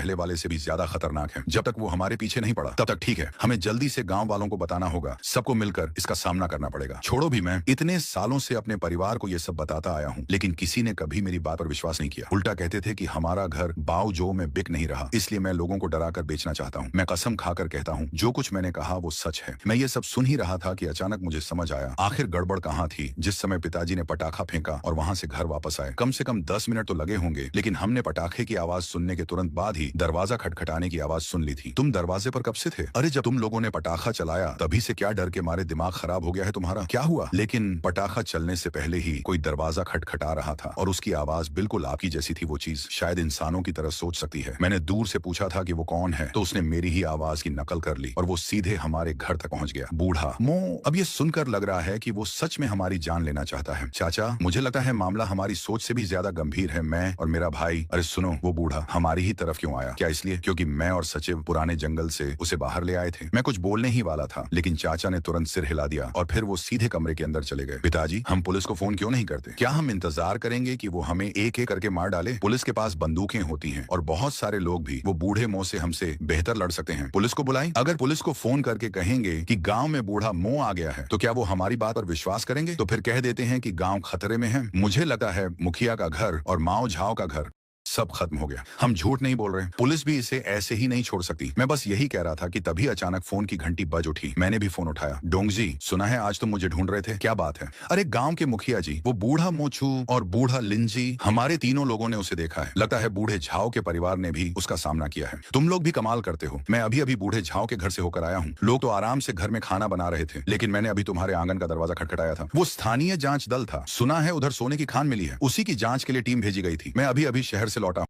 पहले वाले से भी ज्यादा खतरनाक है। जब तक वो हमारे पीछे नहीं पड़ा तब तक ठीक है। हमें जल्दी से गांव वालों को बताना होगा, सबको मिलकर इसका सामना करना पड़ेगा। छोड़ो भी, मैं इतने सालों से अपने परिवार को ये सब बताता आया हूँ, लेकिन किसी ने कभी मेरी बात पर विश्वास नहीं किया। उल्टा कहते थे कि हमारा घर बाओ में बिक नहीं रहा, इसलिए मैं लोगों को डरा कर बेचना चाहता हूँ। मैं कसम खाकर कहता हूँ, जो कुछ मैंने कहा वो सच है। मैं ये सब सुन ही रहा था कि अचानक मुझे समझ आया आखिर गड़बड़ कहाँ थी। जिस समय पिताजी ने पटाखा फेंका और वहां से घर वापस आए, कम से कम 10 मिनट तो लगे होंगे, लेकिन हमने पटाखे की आवाज सुनने के तुरंत बाद ही दरवाजा खटखटाने की आवाज सुन ली थी। तुम दरवाजे पर कब से थे? अरे जब तुम लोगों ने पटाखा चलाया तभी से। क्या डर के मारे दिमाग खराब हो गया है तुम्हारा? क्या हुआ? लेकिन पटाखा चलने से पहले ही कोई दरवाजा खटखटा रहा था और उसकी आवाज बिल्कुल आपकी जैसी थी। वो चीज शायद इंसानों की तरह सोच सकती है। मैंने दूर से पूछा था कि वो कौन है, तो उसने मेरी ही आवाज की नकल कर ली और वो सीधे हमारे घर तक पहुंच गया। बूढ़ा मो। अब ये सुनकर लग रहा है कि वो सच में हमारी जान लेना चाहता है। चाचा, मुझे लगता है मामला हमारी सोच से भी ज्यादा गंभीर है। मैं और मेरा भाई। अरे सुनो, वो बूढ़ा हमारी ही तरफ क्यों आया? क्या इसलिए क्योंकि मैं और सचिव पुराने जंगल से उसे बाहर ले आए थे? मैं कुछ बोलने ही वाला था, लेकिन चाचा ने तुरंत सिर हिला दिया और फिर वो सीधे कमरे के अंदर चले गए। पिताजी, हम पुलिस को फोन क्यों नहीं करते? क्या हम इंतजार करेंगे कि वो हमें एक एक करके मार डाले? पुलिस के पास बंदूकें होती हैं और बहुत सारे लोग भी वो बूढ़े मुंह से हमसे बेहतर लड़ सकते हैं। पुलिस को बुलाएं? अगर पुलिस को फोन करके कहेंगे कि गांव में बूढ़ा मुंह आ गया है, तो क्या वो हमारी बात पर विश्वास करेंगे? तो फिर कह देते हैं कि गांव खतरे में है। मुझे लगता है मुखिया का घर और माओ झाओ का घर सब खत्म हो गया। हम झूठ नहीं बोल रहे, पुलिस भी इसे ऐसे ही नहीं छोड़ सकती। मैं बस यही कह रहा था कि तभी अचानक फोन की घंटी बज उठी। मैंने भी फोन उठाया। डोंगजी, सुना है आज तुम मुझे ढूंढ रहे थे? क्या बात है? अरे गांव के मुखिया जी, वो बूढ़ा मोचू और बूढ़ा लिंजी, हमारे तीनों लोगों ने उसे देखा है। लगता है बूढ़े झाओ के परिवार ने भी उसका सामना किया है। तुम लोग भी कमाल करते हो। मैं अभी अभी बूढ़े झाओ के घर से होकर आया हूँ। लोग तो आराम से घर में खाना बना रहे थे, लेकिन मैंने अभी तुम्हारे आंगन का दरवाजा खटखटाया था। वो स्थानीय जांच दल था। सुना है उधर सोने की खान मिली है, उसी की जांच के लिए टीम भेजी गई थी। मैं अभी अभी शहर से लौटा।